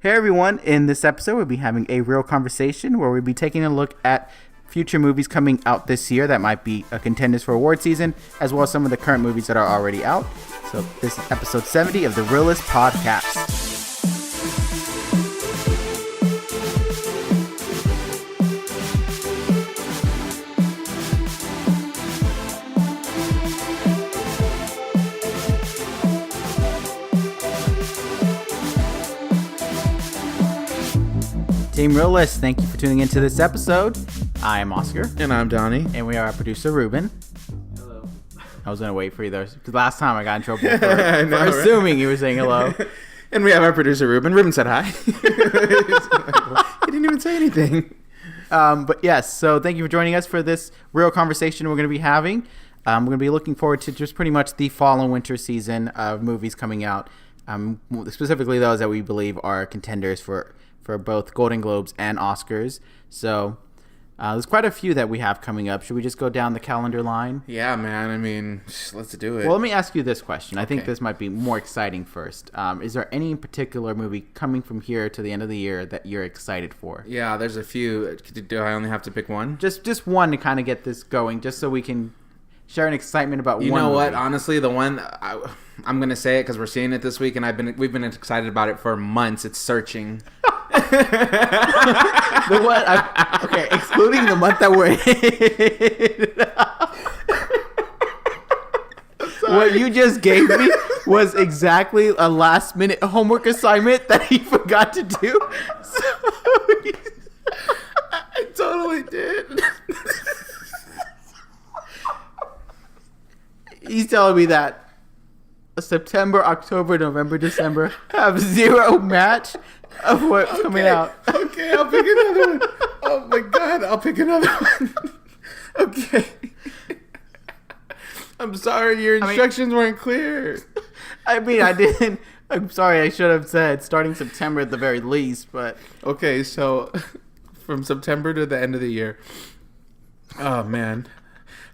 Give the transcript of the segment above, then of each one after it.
Hey everyone, in this episode we'll be having a real conversation where we'll be taking a look at future movies coming out this year that might be contenders for award season, as well as some of the current movies that are already out. So this is episode 70 of the Reel-ists Podcast. Team Reel-ists, thank you for tuning into this episode. I am Oscar. And I'm Donnie. And we are our producer, Ruben. Hello. I was going to wait for you there, because last time I got in trouble for assuming you were saying hello. And we have our producer, Ruben. Ruben said hi. He didn't even say anything. But yes, so thank you for joining us for this real conversation we're going to be having. We're going to be looking forward to just pretty much the fall and winter season of movies coming out, specifically those that we believe are contenders for both Golden Globes and Oscars. So there's quite a few that we have coming up. Should we just go down the calendar line? Yeah, man. I mean, let's do it. Well, let me ask you this question. I think this might be more exciting first. Is there any particular movie coming from here to the end of the year that you're excited for? Yeah, there's a few. Do I only have to pick one? Just one to kind of get this going, just so we can share an excitement about one movie. You know what? Honestly, the one I'm gonna say it because we're seeing it this week, and we've been excited about it for months. It's Searching. Okay, excluding the month that we're in. What you just gave me was exactly a last minute homework assignment that he forgot to do. So I totally did. He's telling me that September, October, November, December have zero match of what's coming out. Okay, I'll pick another one. Oh my god, I'll pick another one. Okay. I'm sorry, your instructions weren't clear. I mean, I didn't. I'm sorry, I should have said starting September at the very least, but... Okay, so from September to the end of the year. Oh, man.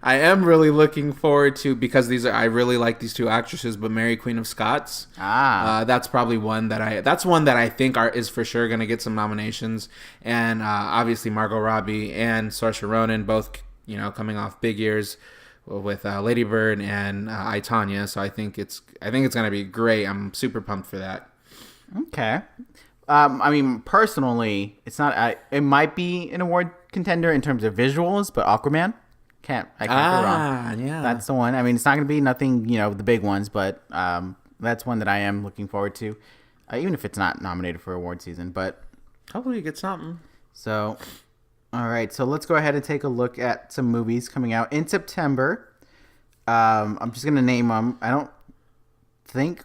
I am really looking forward to, because I really like these two actresses, but Mary Queen of Scots. That's probably one that I think is for sure going to get some nominations. And obviously Margot Robbie and Saoirse Ronan, both, coming off big years with Lady Bird and I, Tonya. So I think it's going to be great. I'm super pumped for that. Okay. I mean, personally, it's not. It might be an award contender in terms of visuals, but Aquaman. I can't go wrong. Yeah. That's the one. I mean, it's not going to be nothing, the big ones, but that's one that I am looking forward to, even if it's not nominated for award season. But hopefully you get something. So, all right. So let's go ahead and take a look at some movies coming out in September. I'm just going to name them. I don't think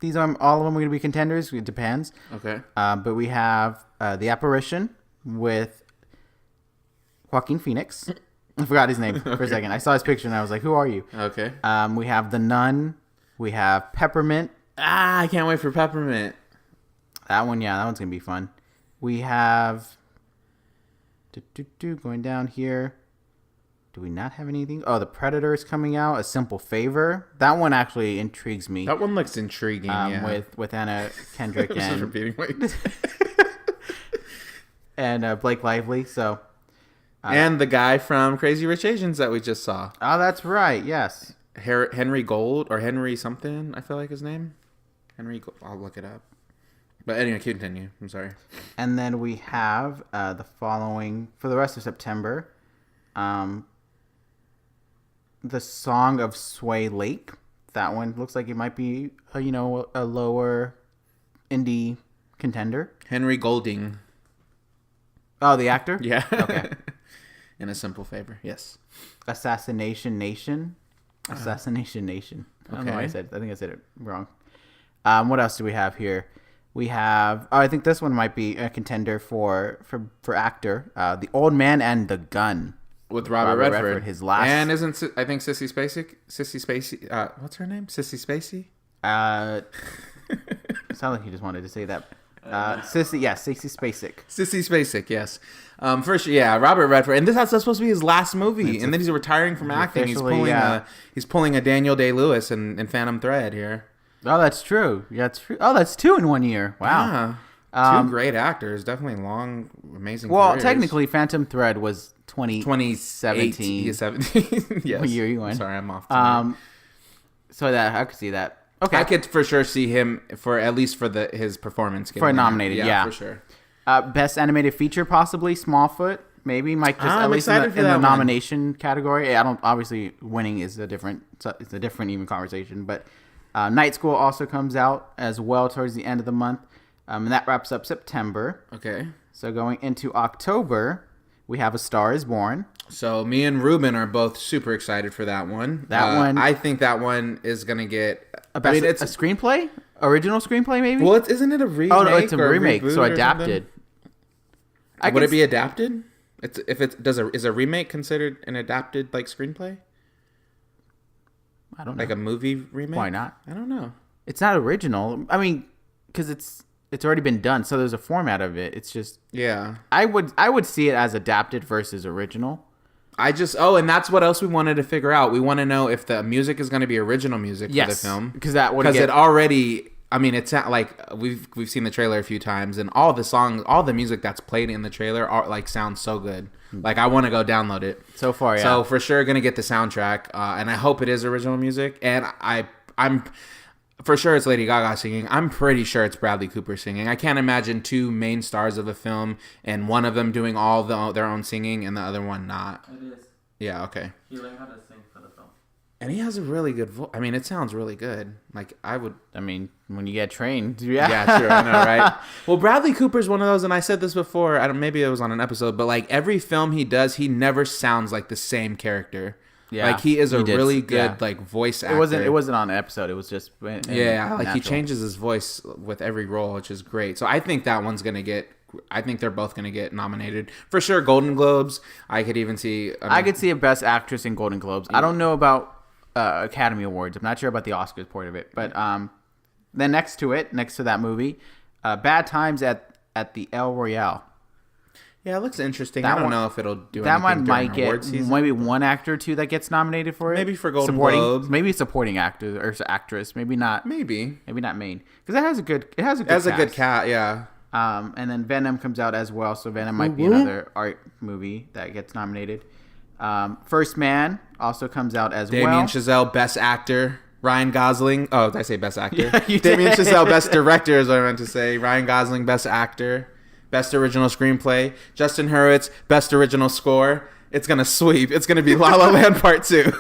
all of them are going to be contenders. It depends. Okay. But we have The Apparition with Joaquin Phoenix. I forgot his name for a second. I saw his picture and I was like, who are you? Okay. We have The Nun. We have Peppermint. I can't wait for Peppermint. That one's going to be fun. We have... Going down here. Do we not have anything? Oh, The Predator is coming out. A Simple Favor. That one actually intrigues me. That one looks intriguing, yeah. With Anna Kendrick and... repeating. and Blake Lively, so... and the guy from Crazy Rich Asians that we just saw. Oh, that's right. Yes. Henry Gold or Henry something, I feel like his name. I'll look it up. But anyway, continue. I'm sorry. And then we have the following, for the rest of September, The Song of Sway Lake. That one looks like it might be, a lower indie contender. Henry Golding. Oh, the actor? Yeah. Okay. In A Simple Favor, yes. Assassination Nation. Assassination Nation. I don't know why I think I said it wrong. What else do we have here? We have... I think this one might be a contender for actor. The Old Man and the Gun. With Robert Redford. His last... And isn't... I think Sissy Spacek... what's her name? Sissy Spacey? It sounded like he just wanted to say that. Sissy Spacek. Sissy Spacek, yes. First, Robert Redford, and that's supposed to be his last movie, and then he's retiring from acting. He's pulling a Daniel Day-Lewis in Phantom Thread here. Oh, that's true. Yeah, that's true. Oh, that's 2 in 1 year. Wow. Two great actors, definitely long, amazing. Well, careers. technically, Phantom Thread was 2017. 2017. Yes. What year are you in? Sorry, I'm off. Tonight. So that I could see that. Okay, I could for sure see him for at least for his performance for nominated. Yeah, for sure. Best animated feature, possibly Smallfoot. Maybe Mike just at least in the nomination category. I don't obviously winning is a different. It's a different even conversation. But Night School also comes out as well towards the end of the month, and that wraps up September. Okay. So going into October, we have A Star Is Born. So me and Ruben are both super excited for that one. That one, I think that one is gonna get. It's a screenplay, original screenplay, maybe. Well, isn't it a remake? Oh no, it's a remake, so adapted. Would it be adapted? Is a remake considered an adapted like screenplay? I don't know. Like a movie remake? Why not? I don't know. It's not original. I mean, because it's already been done, so there's a format of it. It's just I would see it as adapted versus original. And that's what else we wanted to figure out. We want to know if the music is going to be original music for the film, because it already. I mean, it's like we've seen the trailer a few times, and all the songs, all the music that's played in the trailer sounds so good. Like I want to go download it. So far, yeah. So for sure, gonna get the soundtrack, and I hope it is original music. And I'm for sure it's Lady Gaga singing. I'm pretty sure it's Bradley Cooper singing. I can't imagine two main stars of a film and one of them doing all their own singing and the other one not. It is. Yeah. Okay. He learned how to sing for the film. And he has a really good voice. I mean, it sounds really good. Like I would. I mean, when you get trained, yeah. Yeah, sure. I know, right? Well, Bradley Cooper's one of those, and I said this before. Maybe it was on an episode, but like every film he does, he never sounds like the same character. Yeah, like he is really good like voice actor. It wasn't on an episode. It was just he changes his voice with every role, which is great. So I think that one's gonna get. I think they're both gonna get nominated for sure. Golden Globes. I could even see. I could see a Best Actress in Golden Globes. Yeah. I don't know about Academy Awards. I'm not sure about the Oscars part of it, but then next to that movie, Bad Times at the El Royale. Yeah, it looks interesting. I don't know if it'll do anything. That one might get maybe one actor or two that gets nominated for it. Maybe for Golden Globes. Maybe supporting actor or actress. Maybe not. Maybe not main, because it has a good cast. Yeah. And then Venom comes out as well, so Venom might be another art movie that gets nominated. First Man also comes out as well. Damien Chazelle, Best Actor. Ryan Gosling. Oh, did I say Best Actor? Yeah, Damien Chazelle, Best Director is what I meant to say. Ryan Gosling, Best Actor. Best Original Screenplay. Justin Hurwitz, Best Original Score. It's going to sweep. It's going to be La La Land Part 2.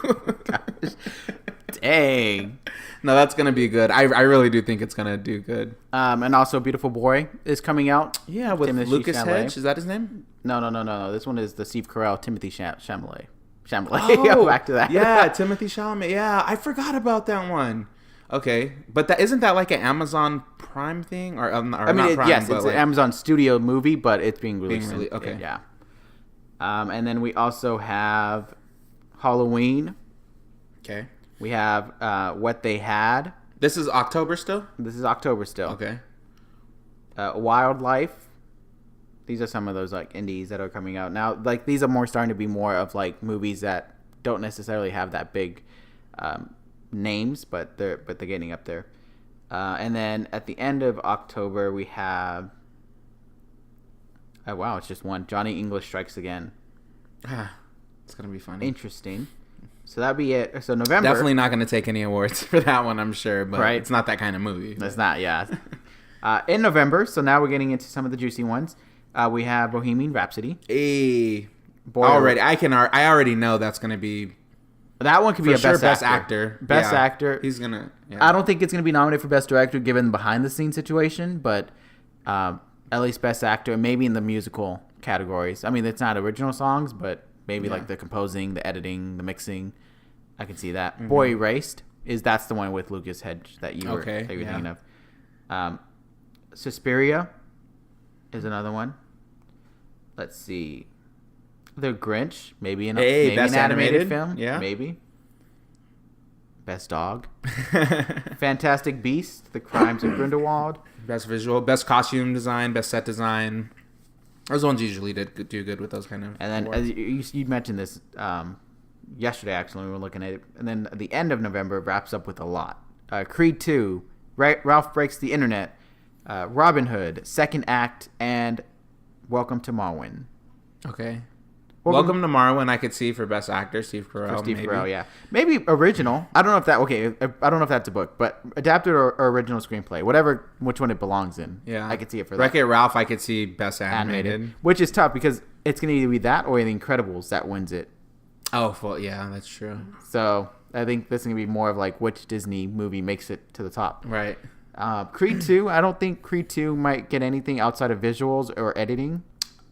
Dang. No, that's going to be good. I really do think it's going to do good. And also Beautiful Boy is coming out. Yeah, with Lucas Hedge. Is that his name? No. This one is the Steve Carell, Timothy Chalamet. Oh, back to that. Yeah, Timothy Chalamet. Yeah, I forgot about that one. Okay, but isn't that like an Amazon Prime thing, or I mean, not Prime, yes, it's an Amazon Studio movie, but it's being released. Okay, yeah. And then we also have Halloween. Okay. We have What They Had. This is October still. Okay. Wildlife. These are some of those like indies that are coming out now. Like these are more starting to be more of like movies that don't necessarily have that big names, but they're getting up there. And then at the end of October we have it's just one. Johnny English Strikes Again. It's gonna be funny. Interesting. So that'd be it. So November, definitely not gonna take any awards for that one, I'm sure. But It's not that kind of movie. It's not. Yeah. In November, so now we're getting into some of the juicy ones. We have Bohemian Rhapsody. I already know that's gonna be. That one could be a Best Actor. Best Actor. He's gonna. Yeah. I don't think it's gonna be nominated for Best Director given the behind the scenes situation, but at least Best Actor, maybe in the musical categories. I mean, it's not original songs, but maybe like the composing, the editing, the mixing. I can see that. Mm-hmm. Boy Erased that's the one with Lucas Hedge that you were thinking of. Suspiria is another one. Let's see. The Grinch, maybe an animated film. Yeah. Maybe. Best Dog. Fantastic Beasts, The Crimes of Grindelwald. Best Visual, Best Costume Design, Best Set Design. Those ones usually do good with those kind of And then, awards. as you mentioned this yesterday, actually, we were looking at it. And then the end of November wraps up with a lot. Creed 2, Ralph Breaks the Internet, Robin Hood, second act, and Welcome to Marwen. Okay. Welcome to Marwen, I could see for Best Actor, Steve Carell. Carell, yeah. Maybe original. I don't know if that. Okay, I don't know if that's a book, but adapted or original screenplay, which one it belongs in. Yeah, I could see it for that. Wreck-It Ralph, I could see Best Animated, which is tough because it's going to either be that or The Incredibles that wins it. Oh, well, yeah, that's true. So I think this is going to be more of like which Disney movie makes it to the top. Right. Creed 2. I don't think Creed 2 might get anything outside of visuals or editing.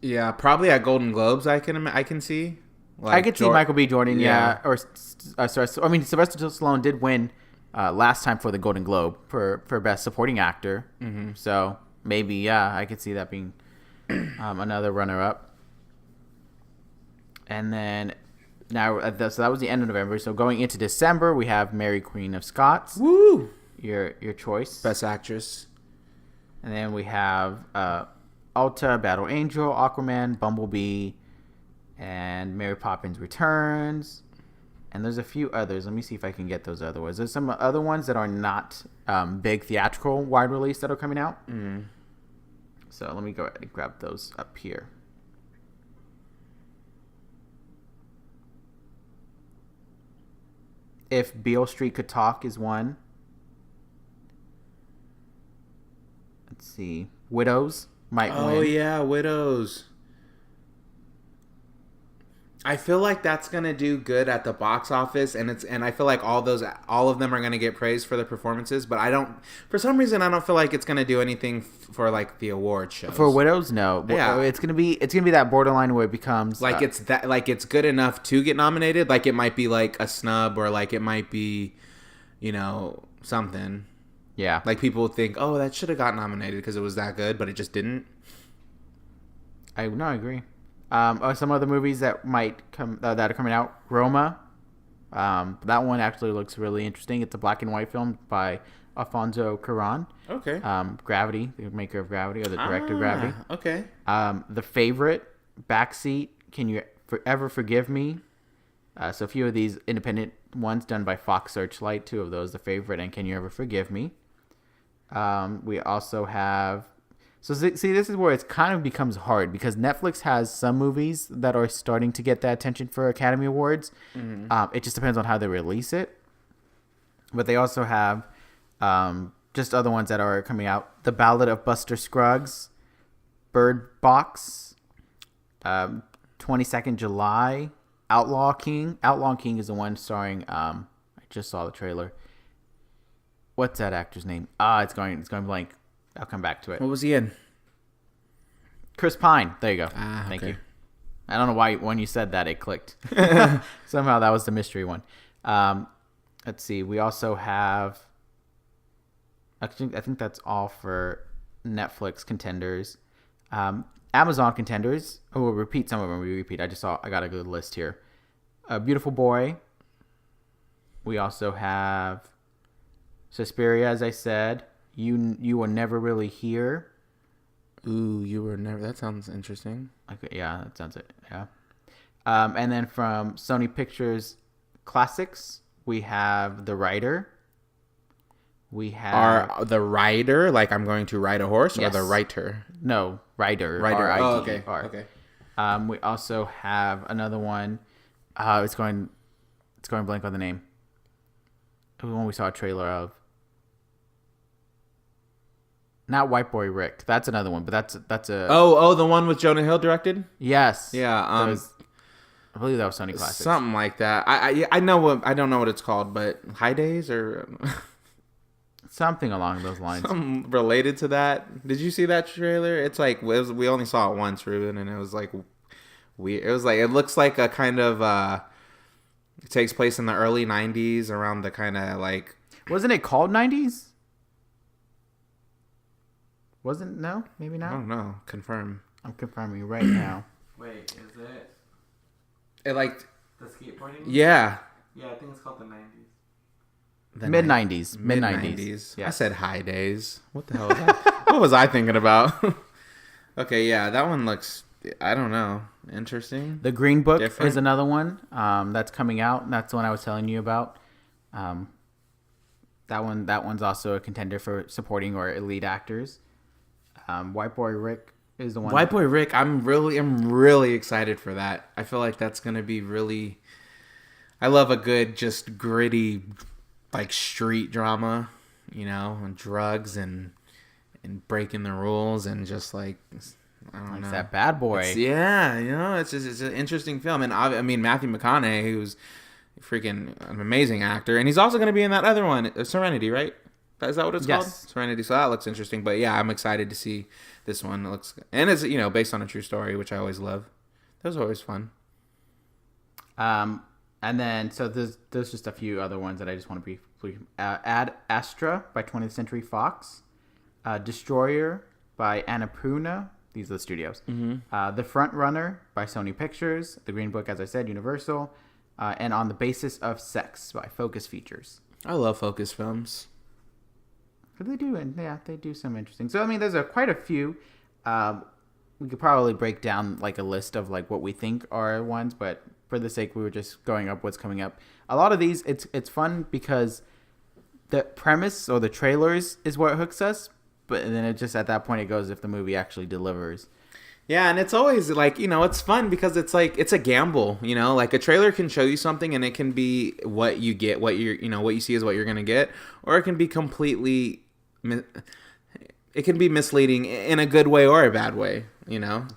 Yeah, probably at Golden Globes. I can see. Like I could see Michael B. Jordan, or Sylvester Stallone did win last time for the Golden Globe for Best Supporting Actor. Mm-hmm. So maybe, I could see that being another runner-up. And then now, so that was the end of November. So going into December, we have Mary Queen of Scots. Woo! Your choice, Best Actress. And then we have Alta, Battle Angel, Aquaman, Bumblebee, and Mary Poppins Returns. And there's a few others. Let me see if I can get those other ones. There's some other ones that are not big theatrical wide release that are coming out. Mm. So let me go ahead and grab those up here. If Beale Street Could Talk is one. Let's see. Widows might win. Oh, yeah, Widows. I feel like that's gonna do good at the box office, and I feel like all of them are gonna get praised for their performances. But for some reason, I don't feel like it's gonna do anything for like the award shows. For Widows, no. Yeah, it's gonna be that borderline where it becomes like it's good enough to get nominated. Like it might be like a snub, or like it might be, something. Yeah, like people think, oh, that should have got nominated because it was that good, but it just didn't. I agree. Some other movies that might come that are coming out. Roma, that one actually looks really interesting. It's a black and white film by Alfonso Cuarón. Okay. Gravity, the maker of Gravity, or the director of Gravity. Okay. The Favorite, Backseat, Can You Ever Forgive Me? So a few of these independent ones done by Fox Searchlight. Two of those, The Favorite and Can You Ever Forgive Me? We also have. So see, this is where it kind of becomes hard because Netflix has some movies that are starting to get that attention for Academy Awards. Mm-hmm. It just depends on how they release it. But they also have just other ones that are coming out. The Ballad of Buster Scruggs, Bird Box, 22nd July, Outlaw King. Outlaw King is the one starring. I just saw the trailer. What's that actor's name? It's going blank. I'll come back to it. What was he in? Chris Pine. There you go. Okay. Thank you. I don't know why when you said that it clicked. Somehow that was the mystery one. Let's see. We also have. I think that's all for Netflix contenders. Amazon contenders. Oh, we'll repeat some of them. I got a good list here. Beautiful Boy. We also have Suspiria, as I said. You Were Never Really Here. Ooh, You Were Never. That sounds interesting. Okay, yeah, that sounds it. Yeah. And then from Sony Pictures Classics, we have The Rider. We have The Rider, like I'm going to ride a horse, yes. or the writer? No, Rider. Rider. Oh, okay. Okay. We also have another one. It's going blank on the name. The one we saw a trailer of. Not White Boy Rick. That's another one, but that's a. Oh, the one with Jonah Hill directed. Yes. Yeah. I believe that was Sony Classics. Something like that. I know. I don't know what it's called, but High Days or something along those lines. Something related to that. Did you see that trailer? It's like we only saw it once, Ruben, and it was like weird. It was like it looks like a kind of. It takes place in the early '90s, around the kind of like. Wasn't it called '90s? Wasn't no? Maybe not. I don't know. Confirm. I'm confirming right now. Wait, is it? It like the skateboarding? Yeah. Yeah, I think it's called the 90s. Mid 90s. Mid 90s. Yes. I said High Days. What the hell was that? What was I thinking about? Okay, yeah, that one looks. I don't know. Interesting. The Green Book is another one that's coming out. That's the one I was telling you about. That one's also a contender for supporting or elite actors. White Boy Rick is the one. White Boy Rick, I'm really excited for that. I feel like that's gonna be really. I love a good, just gritty, like street drama, and drugs and breaking the rules and just like I don't know. That bad boy. It's an interesting film, and I mean Matthew McConaughey, who's freaking an amazing actor, and he's also gonna be in that other one, Serenity, right? Is that what it's called? Serenity. So that looks interesting. But yeah, I'm excited to see this one. It looks, and it's based on a true story, which I always love. Those are always fun. And then so there's just a few other ones that I just want to briefly Ad Astra by 20th Century Fox, Destroyer by Annapurna. These are the studios. Mm-hmm. The Front Runner by Sony Pictures. The Green Book, as I said, Universal. And On the Basis of Sex by Focus Features. I love Focus films. They do, and they do some interesting. So I mean, there's quite a few. We could probably break down like a list of like what we think are ones, but for the sake, we were just going up what's coming up. A lot of these, it's fun because the premise or the trailers is what hooks us, but then it just at that point it goes if the movie actually delivers. Yeah, and it's always like, it's fun because it's like, it's a gamble, like a trailer can show you something and it can be what you get, what you see is what you're going to get, or it can be completely, it can be misleading in a good way or a bad way,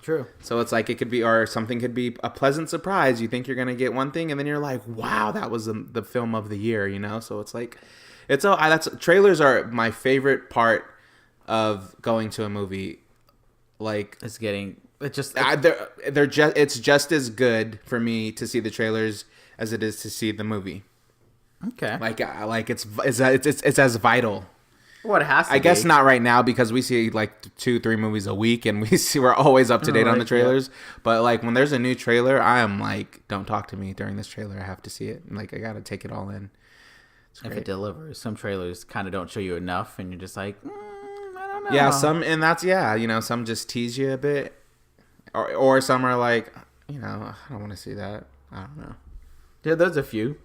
True. So it's like, it could be, or something could be a pleasant surprise. You think you're going to get one thing and then you're like, wow, that was the film of the year, So it's like, trailers are my favorite part of going to a movie. Like it's just it's just as good for me to see the trailers as it is to see the movie. Okay. Like it's as vital. Well, it has to I guess not right now because we see like 2-3 movies a week and we're always up to date on the trailers. Yeah. But like when there's a new trailer, I am like, don't talk to me during this trailer. I have to see it. Like I got to take it all in. If it delivers, some trailers kind of don't show you enough, and you're just like. Yeah, some some just tease you a bit, or some are like, I don't want to see that. I don't know. Yeah, there's a few.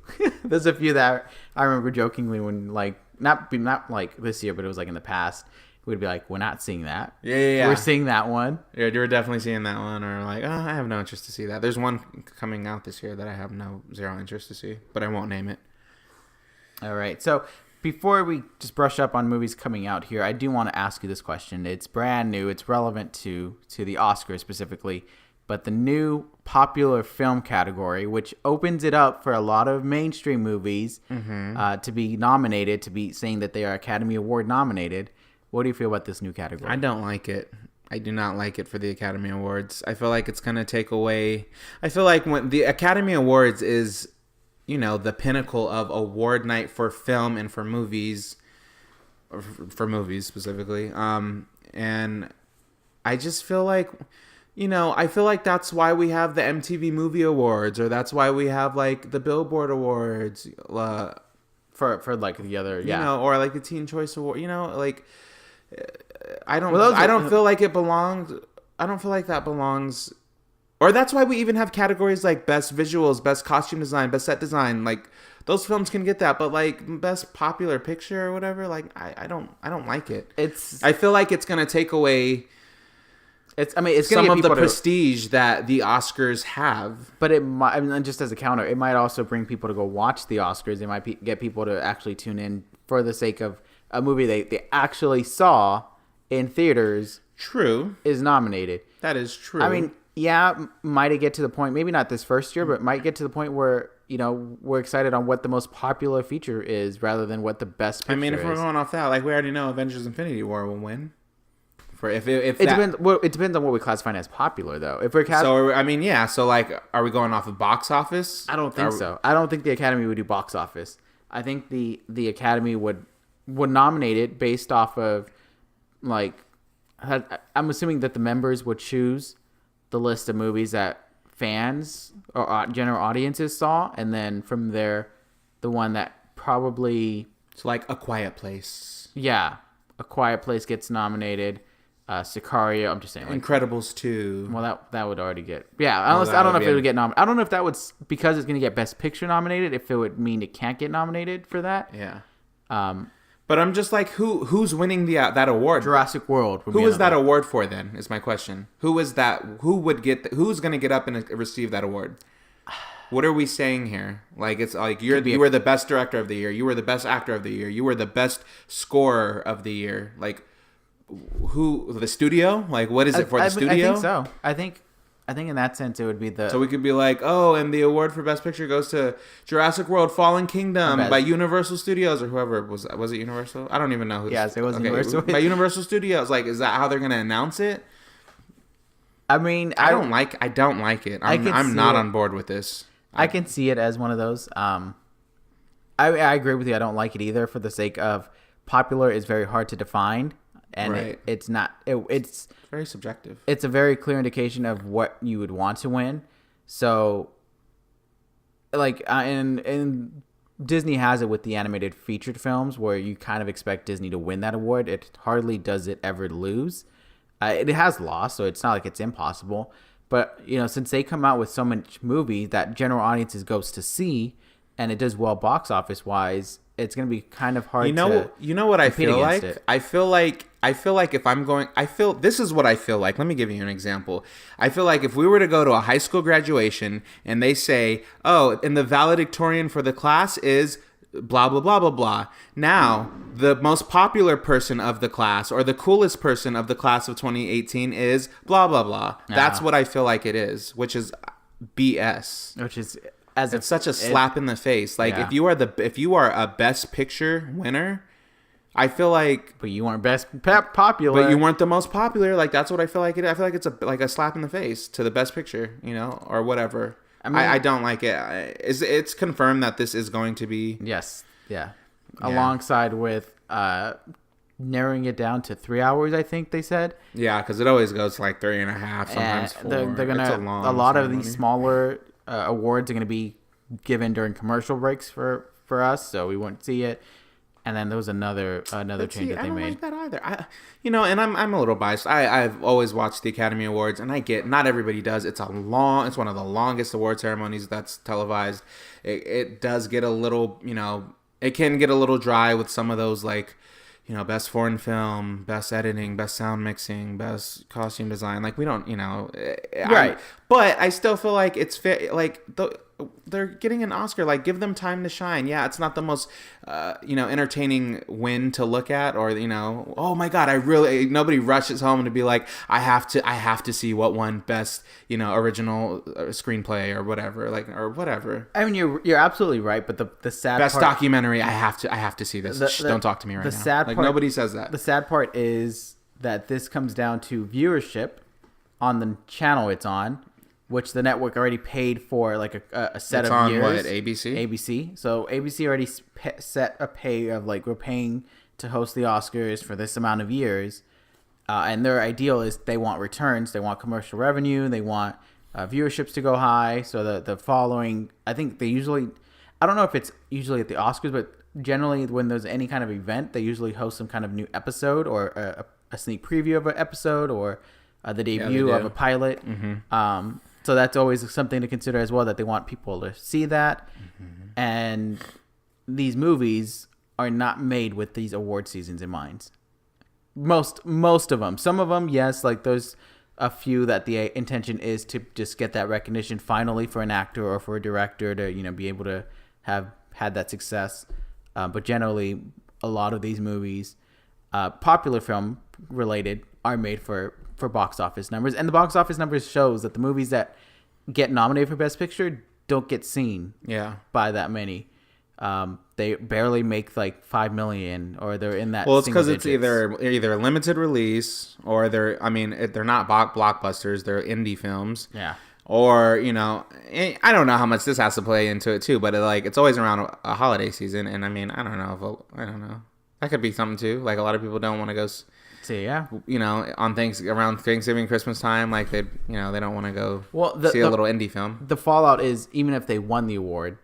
There's a few that I remember jokingly when like not like this year, but it was like in the past. We'd be like, we're not seeing that. Yeah. We're seeing that one. Yeah, you're definitely seeing that one, or like, oh, I have no interest to see that. There's one coming out this year that I have zero interest to see, but I won't name it. All right, so. Before we just brush up on movies coming out here, I do want to ask you this question. It's brand new. It's relevant to the Oscars specifically, but the new popular film category, which opens it up for a lot of mainstream movies to be nominated, to be saying that they are Academy Award nominated. What do you feel about this new category? I don't like it. I do not like it for the Academy Awards. I feel like it's going to take away... I feel like when the Academy Awards is... the pinnacle of award night for film and for movies, or for movies specifically. And I just feel like, I feel like that's why we have the MTV Movie Awards, or that's why we have like the Billboard Awards, for like the other, or like the Teen Choice Award, like I don't feel like it belongs. I don't feel like that belongs. Or that's why we even have categories like best visuals, best costume design, best set design. Like those films can get that, but like best popular picture or whatever, like I don't like it. I feel like it's gonna take away. It's gonna some get of the prestige that the Oscars have. But it might, just as a counter, it might also bring people to go watch the Oscars. It might get people to actually tune in for the sake of a movie they actually saw in theaters. True, is nominated. That is true. I mean. Yeah, might it get to the point, maybe not this first year, but might get to the point where, we're excited on what the most popular feature is rather than what the best picture is. I mean, if we're going off that, like we already know Avengers Infinity War will win. Depends on what we classify as popular, though. If we're so like, are we going off of box office? I don't think so. I don't think the Academy would do box office. I think the Academy would nominate it based off of, like, I'm assuming that the members would choose the list of movies that fans or general audiences saw, and then from there, the one that probably... It's like A Quiet Place. Yeah. A Quiet Place gets nominated. Sicario, I'm just saying. Like, Incredibles 2. Well, that would already get... Yeah, I don't know if it would get nominated. I don't know if that would... Because it's going to get Best Picture nominated, if it would mean it can't get nominated for that. Yeah. But I'm just like, who's winning that award? Jurassic World. Who is that award for then? Is my question. Who is that? Who's going to get up and receive that award? What are we saying here? Like, it's like you were the best director of the year. You were the best actor of the year. You were the best scorer of the year. Like, who? The studio? Like, what is it for the studio? I think so. I think in that sense it would be the. So we could be like, oh, and the award for Best Picture goes to Jurassic World: Fallen Kingdom by Universal Studios or whoever was it Universal? I don't even know who. Yes, it was Universal. By Universal Studios. Like, is that how they're going to announce it? I mean, I don't like it. I'm not on board with this. I can see it as one of those. I agree with you. I don't like it either for the sake of popular is very hard to define. And it's not. It's very subjective. It's a very clear indication of what you would want to win. So, like, and Disney has it with the animated featured films, where you kind of expect Disney to win that award. It hardly does it ever lose. It has lost, so it's not like it's impossible. But since they come out with so much movies that general audiences goes to see, and it does well box office wise, it's going to be kind of hard. You know what I feel like? I feel like if I'm going, this is what I feel like. Let me give you an example. I feel like if we were to go to a high school graduation and they say, oh, and the valedictorian for the class is blah, blah, blah, blah, blah. Now, the most popular person of the class or the coolest person of the class of 2018 is blah, blah, blah. That's what I feel like it is, which is BS. Which is... It's such a slap in the face. Like, if you are a Best Picture winner, I feel like... But you weren't best popular. But you weren't the most popular. Like, that's what I feel like it is. I feel like it's a slap in the face to the Best Picture, or whatever. I mean, I don't like it. It's confirmed that this is going to be... Yes. Yeah. Alongside with narrowing it down to 3 hours, I think they said. Yeah, because it always goes to like 3.5, sometimes 4. They're gonna... A lot of these smaller... awards are going to be given during commercial breaks for us, so we won't see it. And then there was another change that they made. I don't like that either. And I'm a little biased. I've always watched the Academy Awards, and I get not everybody does. It's one of the longest award ceremonies that's televised. It does get a little, it can get a little dry with some of those, like, best foreign film, best editing, best sound mixing, best costume design. Like, we don't, right. But I still feel like it's fair. Like, they're getting an Oscar. Like, give them time to shine. Yeah, it's not the most, entertaining win to look at, or oh my God, nobody rushes home to be like, I have to see what won best, original screenplay or whatever. I mean, you're absolutely right, but the sad best part, documentary, I have to see this. Don't talk to me right now. The sad part, nobody says that. The sad part is that this comes down to viewership on the channel it's on, which the network already paid for, like a set it's of on years. What, ABC? ABC. So ABC already set a pay of, like, we're paying to host the Oscars for this amount of years. And their ideal is they want returns. They want commercial revenue. They want viewerships to go high. So the following, I think they usually, I don't know if it's usually at the Oscars, but generally when there's any kind of event, they usually host some kind of new episode or a sneak preview of an episode or the debut of a pilot. Mm-hmm. So that's always something to consider as well, that they want people to see that. Mm-hmm. And these movies are not made with these award seasons in mind. Most of them. Some of them, yes, like there's a few that the intention is to just get that recognition finally for an actor or for a director to, be able to have had that success. But generally, a lot of these movies, popular film related, are made for box office numbers. And the box office numbers shows that the movies that get nominated for Best Picture don't get seen by that many. They barely make like 5 million, or they're in that. Well, it's because it's either a limited release, or they're not blockbusters, they're indie films. Yeah. Or, I don't know how much this has to play into it too, but it's always around a holiday season. And I mean, I don't know. That could be something too. Like, a lot of people don't want to go see, on around Thanksgiving, Christmas time, like they don't want to go see a little indie film. The fallout is, even if they won the award,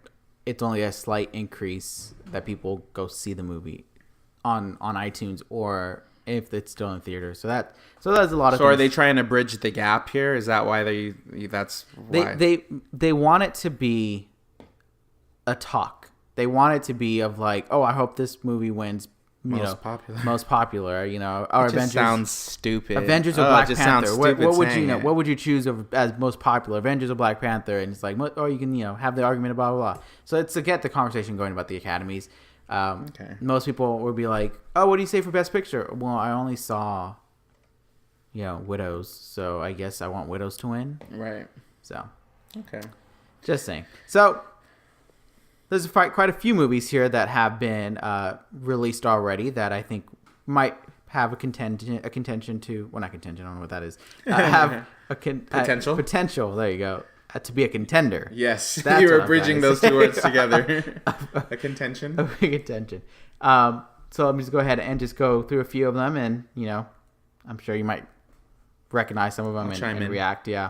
it's only a slight increase that people go see the movie on iTunes, or if it's still in theaters. So that's a lot of. So things. Are they trying to bridge the gap here? Is that why that's why they want it to be a talk? They want it to be of like, oh, I hope this movie wins most popular. You know, or It just Avengers sounds stupid. Avengers or Black it just Panther. sounds What stupid would you saying know? it. What would you choose as most popular, Avengers or Black Panther? And it's like, or you can have the argument blah blah blah. So it's to get the conversation going about the academies. Okay. Most people would be like, "Oh, what do you say for Best Picture?" Well, I only saw, Widows, so I guess I want Widows to win. Right. So, Okay. just saying. So, there's quite a few movies here that have been released already that I think might have a contention to. Well, not contention. I don't know what that is. Have Potential. Potential. There you go. To be a contender. Yes. That's You what were I'm bridging trying to those say. two words together. A contention. A big contention. So let me just go ahead and just go through a few of them, and I'm sure you might recognize some of them and react. Yeah.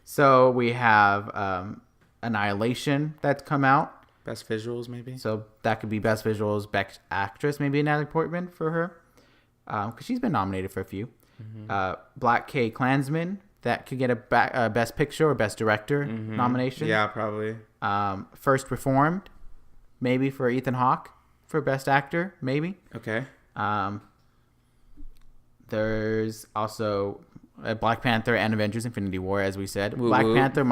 So we have Annihilation that's come out. Best visuals, maybe. So that could be Best Visuals, Best Actress, maybe Natalie Portman for her, because she's been nominated for a few. Black K Klansman, that could get a Best Picture or Best Director nomination. Yeah, probably. First Reformed, maybe for Ethan Hawke for Best Actor, maybe. Okay. There's also Black Panther and Avengers: Infinity War, as we said. Woo Black woo. Panther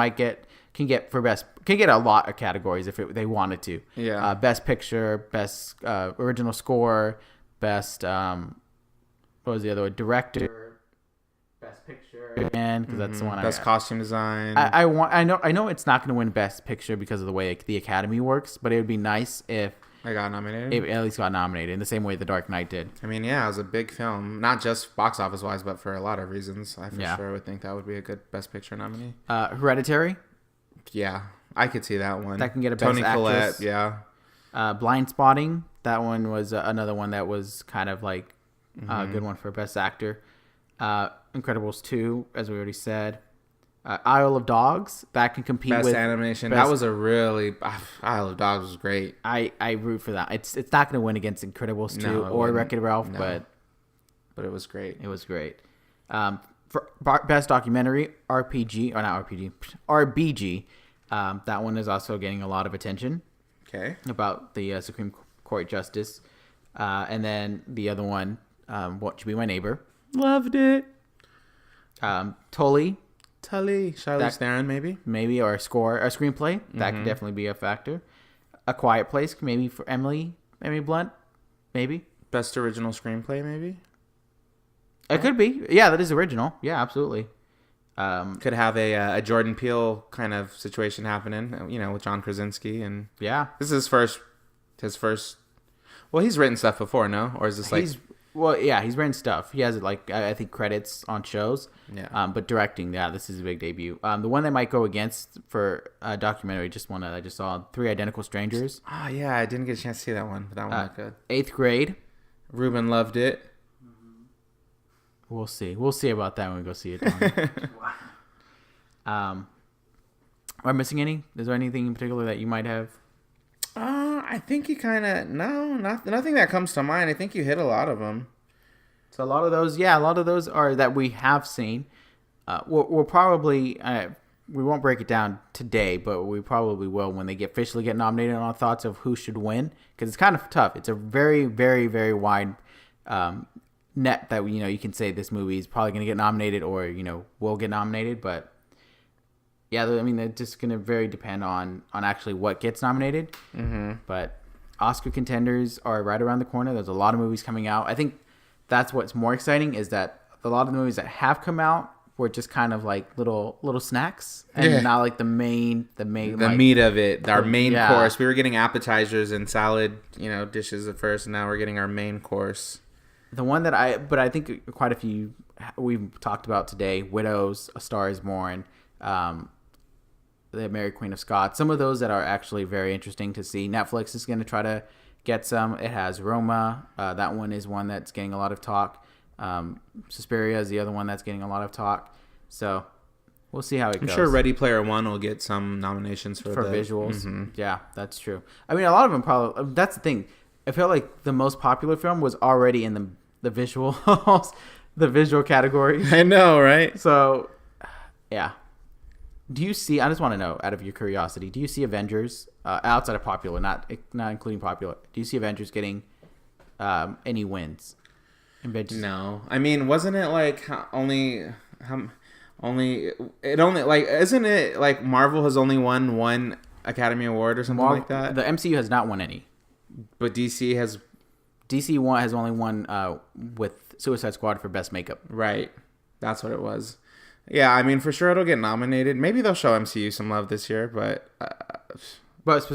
can get a lot of categories if they wanted to. Yeah. Best Picture, Best Original Score, Best what was the other one? Director, Best Picture again, because that's the one. Best costume design. I know it's not going to win Best Picture because of the way the Academy works, but it would be nice if I got nominated. it at least got nominated in the same way The Dark Knight did. I mean, yeah, it was a big film, not just box office wise, but for a lot of reasons. I Yeah. sure would think that would be a good Best Picture nominee. Hereditary, Yeah, I could see that one. that can get a Toni Best Actress. Collette, yeah. Blind Spotting, that one was another one that was kind of like a good one for Best Actor. Incredibles 2, as we already said. Isle of Dogs, that can compete Best with animation. Best- That was a really Isle of Dogs was great. I root for that. It's not going to win against Incredibles 2 No, it or wouldn't. Wreck-It Ralph, No. But it was great. it was great. For Best Documentary, RBG. That one is also getting a lot of attention Okay. about the Supreme Court Justice. And then the other one, What Should Be My Neighbor. Loved it. Tully, Charlize Theron, maybe. maybe, or a screenplay. That could definitely be a factor. A Quiet Place, maybe for Emily Blunt, maybe. Best original screenplay, maybe. It could be. Yeah, that is original. Yeah, absolutely. Could have a Jordan Peele kind of situation happening, with John Krasinski, and Yeah. this is his first. Well, he's written stuff before, no? Or is this like? He's written stuff. He has I think credits on shows. Yeah. But directing, this is a big debut. The one that might go against for a documentary, just one that I just saw, Three Identical Strangers. Oh yeah, I didn't get a chance to see that one, but that one looked good. 8th Grade. Ruben loved it. We'll see. We'll see about that when we go see it. Am I missing any? Is there anything in particular that you might have? I think you kind of nothing that comes to mind. I think you hit a lot of them. So a lot of those are that we have seen. We'll probably we won't break it down today, but we probably will when they officially get nominated on our thoughts of who should win, because it's kind of tough. It's a very, very, very wide net that you can say this movie is probably going to get nominated or will get nominated, but yeah, I mean it's just going to very depend on actually what gets nominated. But Oscar contenders are right around the corner. There's a lot of movies coming out. I think that's what's more exciting is that a lot of the movies that have come out were just kind of like little snacks and not like the main meat of it, our main Yeah. course. We were getting appetizers and salad, dishes at first, and now we're getting our main course. The one that I think quite a few we've talked about today: Widows, A Star Is Born, The Mary Queen of Scots. Some of those that are actually very interesting to see. Netflix is going to try to get some. It has Roma. That one is one that's getting a lot of talk. Suspiria is the other one that's getting a lot of talk. So we'll see how it goes. I'm sure Ready Player One will get some nominations for visuals. Yeah, that's true. I mean, a lot of them probably. That's the thing. I feel like the most popular film was already in the visuals, the visual category. I know, right? So, yeah. Do you see? I just want to know, out of your curiosity, do you see Avengers outside of popular, not including popular? Do you see Avengers getting any wins. No, I mean, wasn't it like isn't it like Marvel has only won one Academy Award or something like that? The MCU has not won any, but DC has only won with Suicide Squad for best makeup. Right, that's what it was. Yeah, I mean, for sure it'll get nominated. Maybe they'll show MCU some love this year, but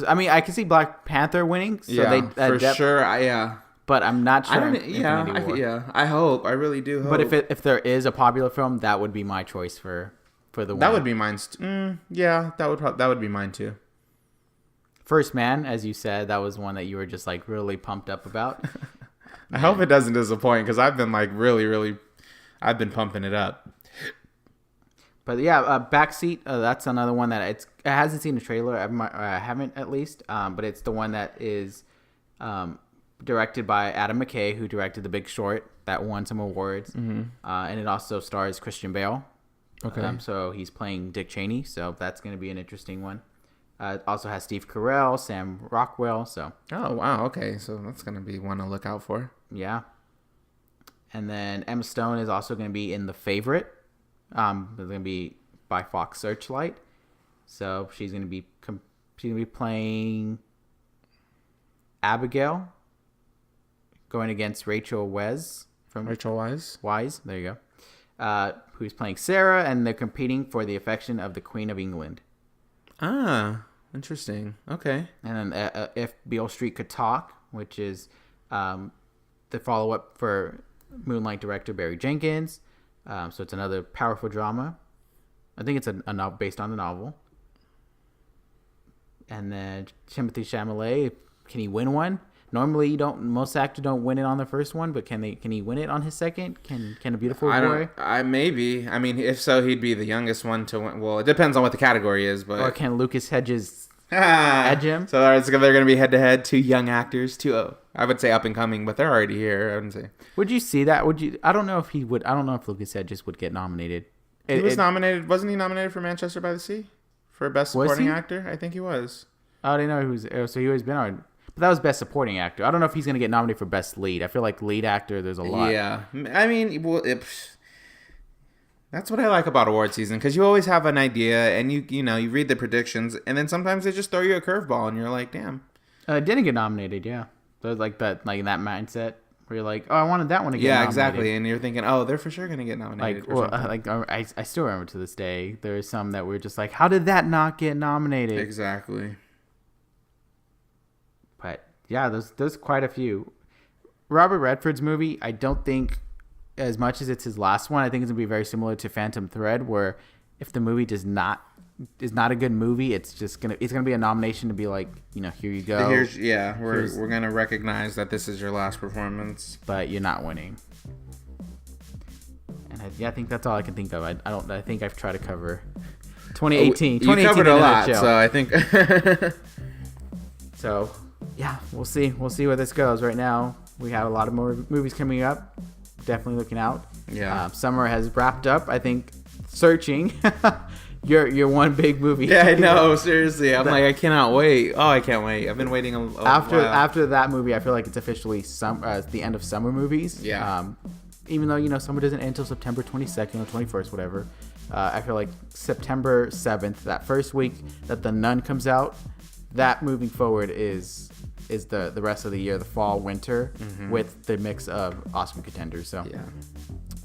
I mean, I can see Black Panther winning. So sure. Yeah. But I'm not sure. I hope. I really do hope. But if there is a popular film, that would be my choice for the one. That would be mine. Yeah, that would be mine too. First Man, as you said, that was one that you were just like really pumped up about. I hope it doesn't disappoint because I've been like really, I've been pumping it up. But yeah, Backseat. That's another one that it hasn't seen a trailer. I haven't at least. But it's the one that is. Directed by Adam McKay, who directed The Big Short, that won some awards. Mm-hmm. And it also stars Christian Bale. Okay. So he's playing Dick Cheney, so that's going to be an interesting one. It also has Steve Carell, Sam Rockwell. So. Oh, wow. Okay. So that's going to be one to look out for. Yeah. And then Emma Stone is also going to be in The Favorite. It's going to be by Fox Searchlight. So she's going to be playing Abigail, going against Rachel Weisz. Wise, there you go. Who's playing Sarah, and they're competing for the affection of the Queen of England. Ah, interesting. Okay. And then If Beale Street Could Talk, which is the follow-up for Moonlight director Barry Jenkins. So it's another powerful drama. I think it's a novel based on the novel. And then Timothée Chalamet, can he win one? Normally, most actors don't win it on the first one, but can he win it on his second? Can A Beautiful Boy? Maybe. I mean, if so, he'd be the youngest one to win. Well, it depends on what the category is, but or can Lucas Hedges edge him? So they're going to be head to head, two young actors, I would say up and coming, but they're already here. I wouldn't say. Would you see that? I don't know if he would. I don't know if Lucas Hedges would get nominated. He was nominated. Wasn't he nominated for Manchester by the Sea for best supporting actor? I think he was. Oh, I didn't know he was. So he always been on. But that was best supporting actor. I don't know if he's going to get nominated for best lead. I feel like lead actor, there's a lot. Yeah. I mean, that's what I like about award season, because you always have an idea and you read the predictions, and then sometimes they just throw you a curveball and you're like, damn. It didn't get nominated, yeah. So it's like that mindset where you're like, oh, I wanted that one to get nominated. Yeah, exactly. And you're thinking, oh, they're for sure going to get nominated. I still remember to this day, there's some that were just like, how did that not get nominated? Exactly. But yeah, there's quite a few. Robert Redford's movie, I don't think, as much as it's his last one, I think it's gonna be very similar to Phantom Thread, where if the movie is not a good movie, it's gonna be a nomination to be like, here you go. We're gonna recognize that this is your last performance, but you're not winning. And I think that's all I can think of. I think I've tried to cover 2018. You covered a lot, so I think. So. Yeah, we'll see. We'll see where this goes. Right now, we have a lot of more movies coming up. Definitely looking out. Yeah. Summer has wrapped up. I think Searching, your one big movie. Yeah, I know. Seriously, I cannot wait. Oh, I can't wait. I've been waiting a while. After that movie, I feel like it's officially the end of summer movies. Yeah. Even though summer doesn't end until September 22nd or 21st, whatever. I feel like September 7th, that first week that The Nun comes out, that moving forward is the rest of the year, the fall, winter, with the mix of awesome contenders. So yeah,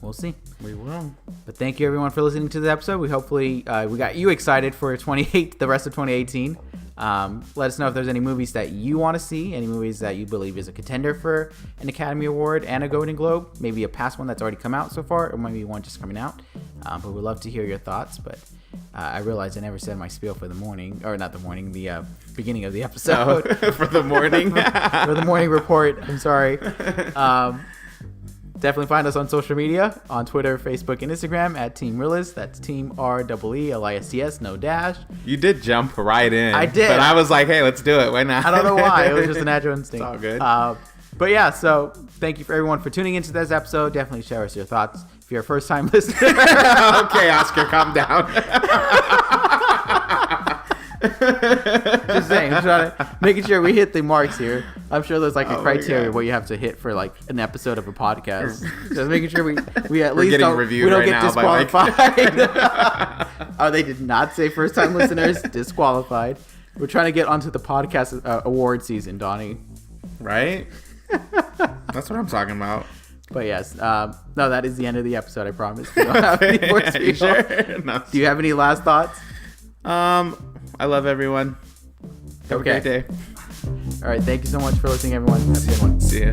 we'll see. We will. But thank you everyone for listening to the episode. We hopefully we got you excited for the rest of 2018. Let us know if there's any movies that you want to see, any movies that you believe is a contender for an Academy Award and a Golden Globe, maybe a past one that's already come out so far, or maybe one just coming out. But we'd love to hear your thoughts. But I realized I never said my spiel for the morning, or not the morning, the beginning of the episode. For the morning. For the morning report. I'm sorry. Definitely find us on social media, on Twitter, Facebook, and Instagram at Team Reel-ists. That's Team REELISTS, no dash. You did jump right in. I did. But I was like, hey, let's do it. Why not? I don't know why. It was just a natural instinct. It's all good. But yeah, so thank you for everyone for tuning into this episode. Definitely share us your thoughts. If you're a first-time listener. Okay, Oscar, calm down. Just saying, I'm trying to making sure we hit the marks here. I'm sure there's like a Oh my criteria God. where you have to hit for like an episode of a podcast. Just making sure we at We're least getting don't, reviewed we don't right get now by disqualified. Oh, they did not say first time listeners disqualified. We're trying to get onto the podcast award season, Donnie. Right? That's what I'm talking about. But yes, no, that is the end of the episode. I promise. We don't have any more to You go. sure? No. Do you have any last thoughts? I love everyone. Have a Okay. great day. All right. Thank you so much for listening, everyone. Have a good one. See ya.